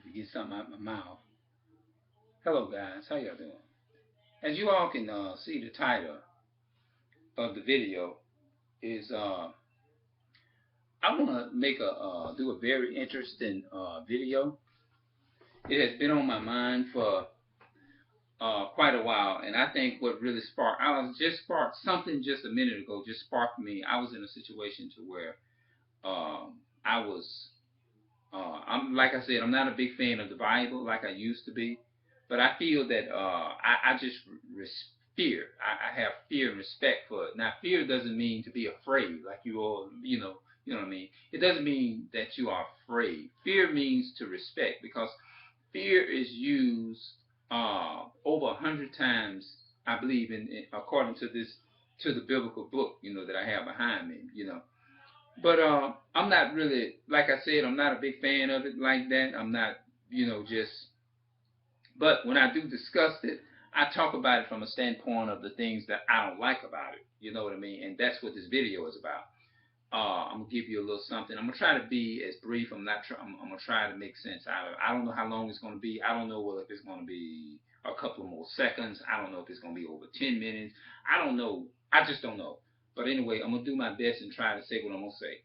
to get something out of my mouth. Hello, guys. How y'all doing? As you all can see, the title of the video is I want to make a do a very interesting video. It has been on my mind for quite a while, and I think what really sparked, I was just sparked something just a minute ago, just sparked me. I was in a situation to where I was I'm like I said, I'm not a big fan of the Bible like I used to be, but I feel that I just fear. I have fear and respect for it. Now, fear doesn't mean to be afraid, like you all, you know what I mean. It doesn't mean that you are afraid. Fear means to respect, because fear is used over 100 times, I believe, in according to this to the biblical book, that I have behind me. But I'm not really, like I said, I'm not a big fan of it like that. I'm not, just. But when I do discuss it, I talk about it from a standpoint of the things that I don't like about it. You know what I mean? And that's what this video is about. I'm gonna give you a little something. I'm gonna try to be as brief. I'm not. I'm gonna try to make sense out of it. I don't know how long it's gonna be. I don't know whether if it's gonna be a couple of more seconds. I don't know if it's gonna be over 10 minutes. I don't know. I just don't know. But anyway, I'm gonna do my best and try to say what I'm gonna say.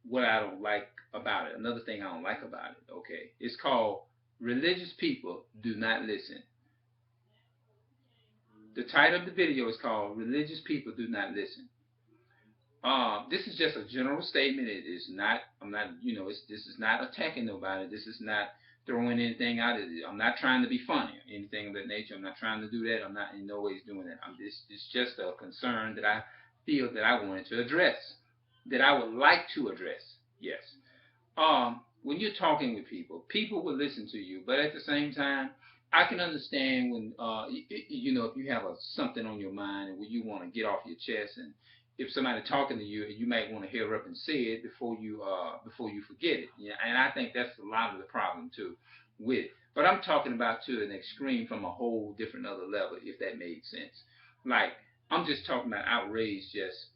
What I don't like about it. Another thing I don't like about it. Okay, it's called "Religious People Do Not Listen." The title of the video is called "Religious People Do Not Listen." This is just a general statement. It is not. I'm not. This is not attacking nobody. This is not throwing anything out. I'm not trying to be funny or anything of that nature. I'm not trying to do that. I'm not in no ways doing that. It's just a concern that I feel that I wanted to address, that I would like to address. Yes. When you're talking with people, people will listen to you, but at the same time, I can understand when if you have something on your mind and when you want to get off your chest, and if somebody talking to you, you might want to hear up and say it before you forget it. Yeah, and I think that's a lot of the problem too with it. But I'm talking about to an extreme from a whole different other level, if that made sense. Like, I'm just talking about outrage, just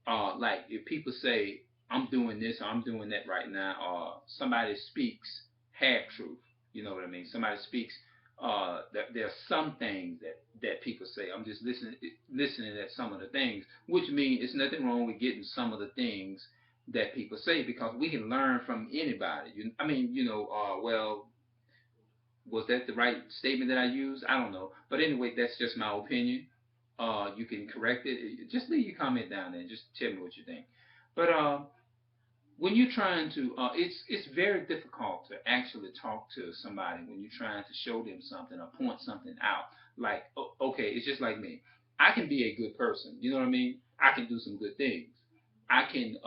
like if people say I'm doing this or I'm doing that right now, or somebody speaks half truth, you know what I mean? Somebody speaks that there are some things that people say. I'm just listening at some of the things, which means it's nothing wrong with getting some of the things that people say, because we can learn from anybody. I mean, well, was that the right statement that I used? I don't know. But anyway, that's just my opinion. You can correct it. Just leave your comment down there and just tell me what you think. But when you're trying to, it's very difficult to actually talk to somebody when you're trying to show them something or point something out. Like, okay, it's just like me. I can be a good person. You know what I mean? I can do some good things. I can.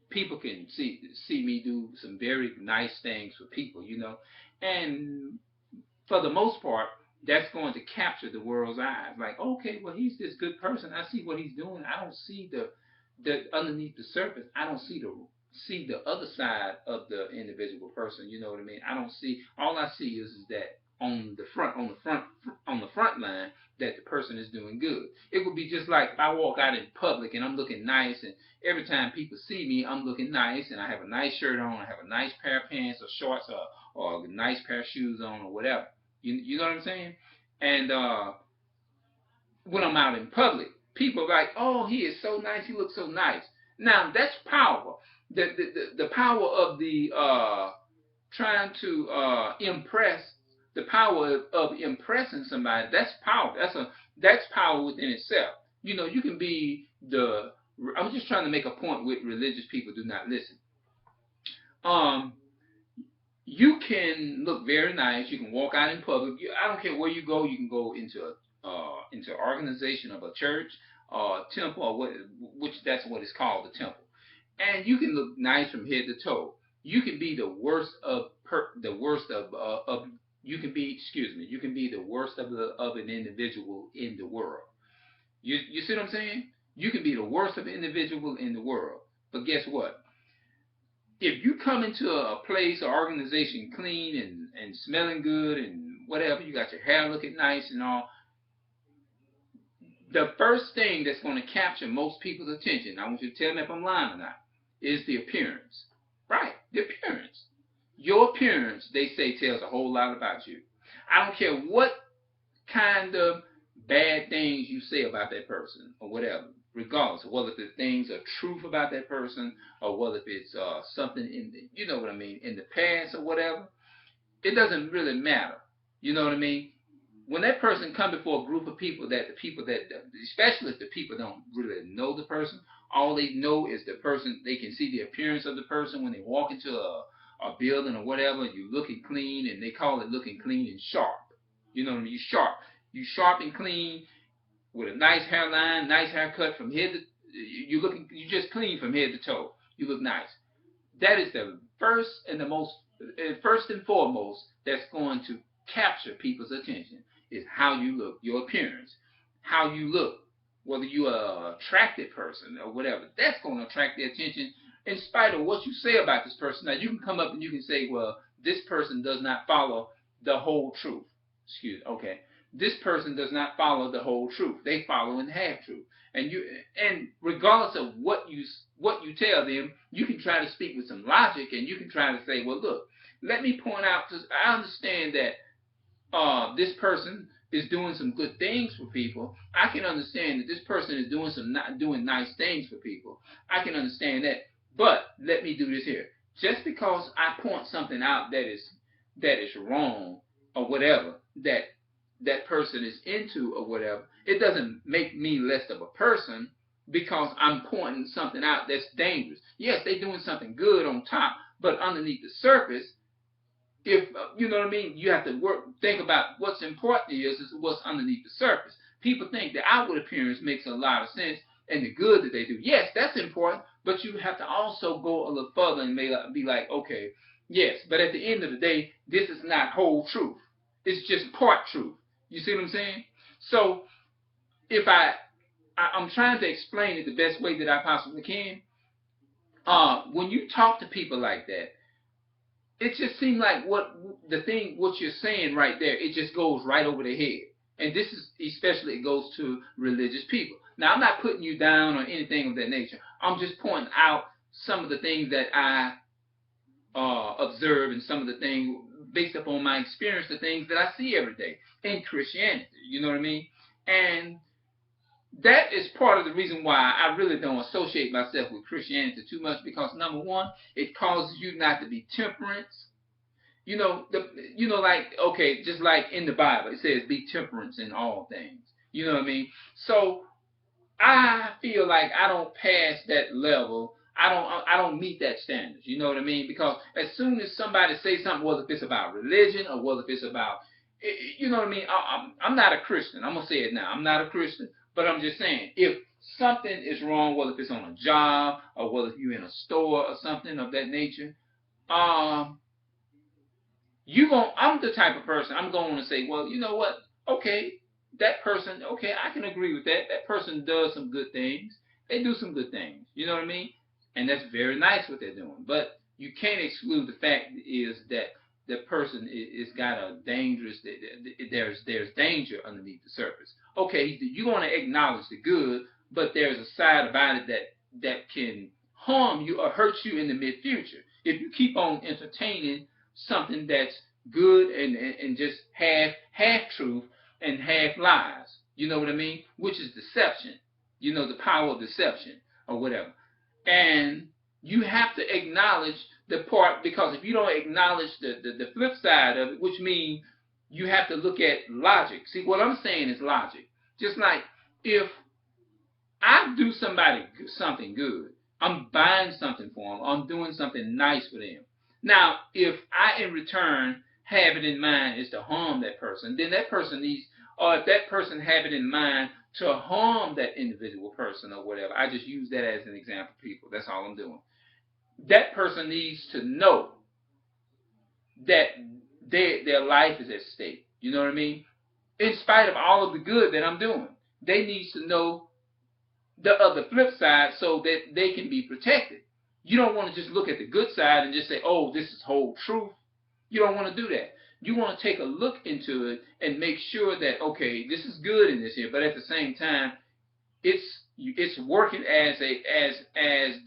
People can see me do some very nice things for people. And for the most part, that's going to capture the world's eyes. Like, okay, well, he's this good person. I see what he's doing. I don't see the underneath the surface. I don't see the other side of the individual person. You know what I mean? I don't see. All I see is that on the front line, that the person is doing good. It would be just like if I walk out in public and I'm looking nice, and every time people see me, I'm looking nice, and I have a nice shirt on, I have a nice pair of pants or shorts, or a nice pair of shoes on, or whatever. You know what I'm saying? And when I'm out in public, people are like, "Oh, he is so nice. He looks so nice." Now that's power. The power of the trying to impress, the power of impressing somebody. That's power. That's power within itself. You can be the. I'm just trying to make a point with religious people do not listen. Um, you can look very nice. You can walk out in public. I don't care where you go. You can go into organization of a church or temple, or which that's what it's called, the temple. And you can look nice from head to toe. You can be the worst of you can be, excuse me, you can be the worst of an individual in the world. You see what I'm saying? You can be the worst of an individual in the world. But guess what? If you come into a place or organization clean and smelling good and whatever, you got your hair looking nice and all, the first thing that's going to capture most people's attention, I want you to tell me if I'm lying or not, is the appearance. Right, the appearance. Your appearance, they say, tells a whole lot about you. I don't care what kind of bad things you say about that person or whatever, regardless of whether the things are truth about that person or whether it's something in the, you know what I mean, in the past or whatever. It doesn't really matter. You know what I mean? When that person come before a group of people, that the people that, especially if the people don't really know the person, all they know is the person. They can see the appearance of the person when they walk into a building or whatever. You looking clean, and they call it looking clean and sharp. You know what I mean? You sharp. You sharp and clean with a nice hairline, nice haircut from head to. You looking. You just clean from head to toe. You look nice. That is the first and foremost that's going to capture people's attention is how you look, your appearance, how you look, whether you are an attractive person or whatever. That's going to attract their attention in spite of what you say about this person. Now you can come up and you can say, well, this person does not follow the whole truth. Okay. This person does not follow the whole truth. They follow in half truth. And regardless of what you tell them, you can try to speak with some logic, and you can try to say, well, look, let me point out, because I understand that this person is doing some good things for people. I can understand that this person is doing nice things for people. I can understand that. But let me do this here. Just because I point something out that is wrong or whatever, that person is into or whatever, it doesn't make me less of a person because I'm pointing something out that's dangerous. Yes, they're doing something good on top, but underneath the surface, if you know what I mean, you have to think about what's important is what's underneath the surface. People think the outward appearance makes a lot of sense and the good that they do. Yes, that's important, but you have to also go a little further and be like, okay, yes, but at the end of the day, this is not whole truth. It's just part truth. You see what I'm saying? So if I'm trying to explain it the best way that I possibly can. When you talk to people like that, it just seems like what you're saying right there, it just goes right over their head. And this is especially, it goes to religious people. Now, I'm not putting you down or anything of that nature. I'm just pointing out some of the things that I observe, and some of the things based upon my experience, the things that I see every day in Christianity. You know what I mean? And that is part of the reason why I really don't associate myself with Christianity too much, because number one, it causes you not to be temperate. Like, okay, just like in the Bible, it says be temperance in all things. You know what I mean? So I feel like I don't pass that level. I don't meet that standard. You know what I mean? Because as soon as somebody says something, whether if it's about religion or whether if it's about, you know what I mean? I'm not a Christian. I'm gonna say it now. I'm not a Christian, but I'm just saying, if something is wrong, whether if it's on a job or whether if you're in a store or something of that nature, um, I'm the type of person, I'm going to say, well, you know what? Okay, that person, okay, I can agree with that. That person does some good things. They do some good things. You know what I mean? And that's very nice what they're doing. But you can't exclude the fact is that the person is got a dangerous, there's danger underneath the surface. Okay, you want to acknowledge the good, but there's a side about it that can harm you or hurt you in the mid future if you keep on entertaining something that's good and just half truth and half lies. You know what I mean? Which is deception. You know, the power of deception or whatever. And you have to acknowledge the part, because if you don't acknowledge the flip side of it, which means you have to look at logic. See, what I'm saying is logic. Just like if I do somebody something good, I'm buying something for them, I'm doing something nice for them. Now, if I in return have it in mind is to harm that person, then that person needs, or if that person have it in mind to harm that individual person or whatever, I just use that as an example, people. That's all I'm doing. That person needs to know that their life is at stake. You know what I mean? In spite of all of the good that I'm doing, they need to know the other flip side so that they can be protected. You don't want to just look at the good side and just say, oh, this is whole truth. You don't want to do that. You want to take a look into it and make sure that, okay, this is good in this here, but at the same time, it's working as a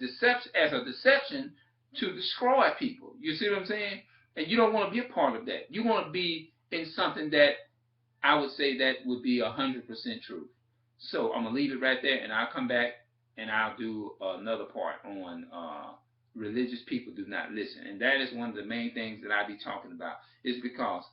deception to destroy people. You see what I'm saying? And you don't want to be a part of that. You want to be in something that I would say that would be 100% truth. So I'm gonna leave it right there, and I'll come back and I'll do another part on religious people do not listen, and that is one of the main things that I be talking about. Is because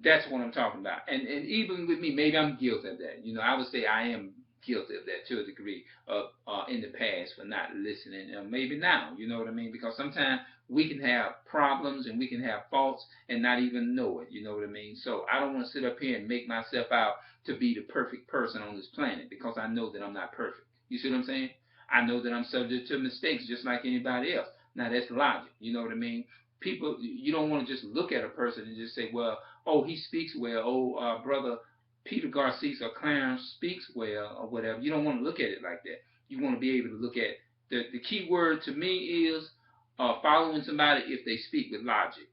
that's what I'm talking about. And even with me, maybe I'm guilty of that. You know, I would say I am guilty of that to a degree of in the past for not listening. Maybe now, you know what I mean? Because sometimes we can have problems and we can have faults and not even know it. You know what I mean? So I don't want to sit up here and make myself out to be the perfect person on this planet because I know that I'm not perfect. You see what I'm saying? I know that I'm subject to mistakes just like anybody else. Now that's logic. You know what I mean? People, you don't want to just look at a person and just say, well, oh, he speaks well. Oh, brother Peter Garcia or Clarence speaks well or whatever. You don't want to look at it like that. You want to be able to look at the key word to me is following somebody if they speak with logic.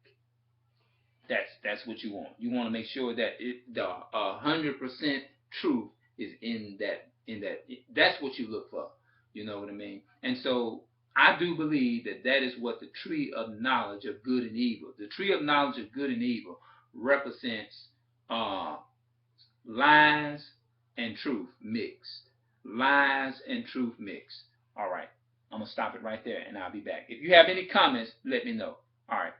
That's what you want. You want to make sure that the 100% truth is in that. That's what you look for. You know what I mean? And so I do believe that that is what the tree of knowledge of good and evil. The tree of knowledge of good and evil represents uh, lies and truth mixed. Lies and truth mixed. All right. I'm gonna stop it right there, and I'll be back. If you have any comments, let me know. All right.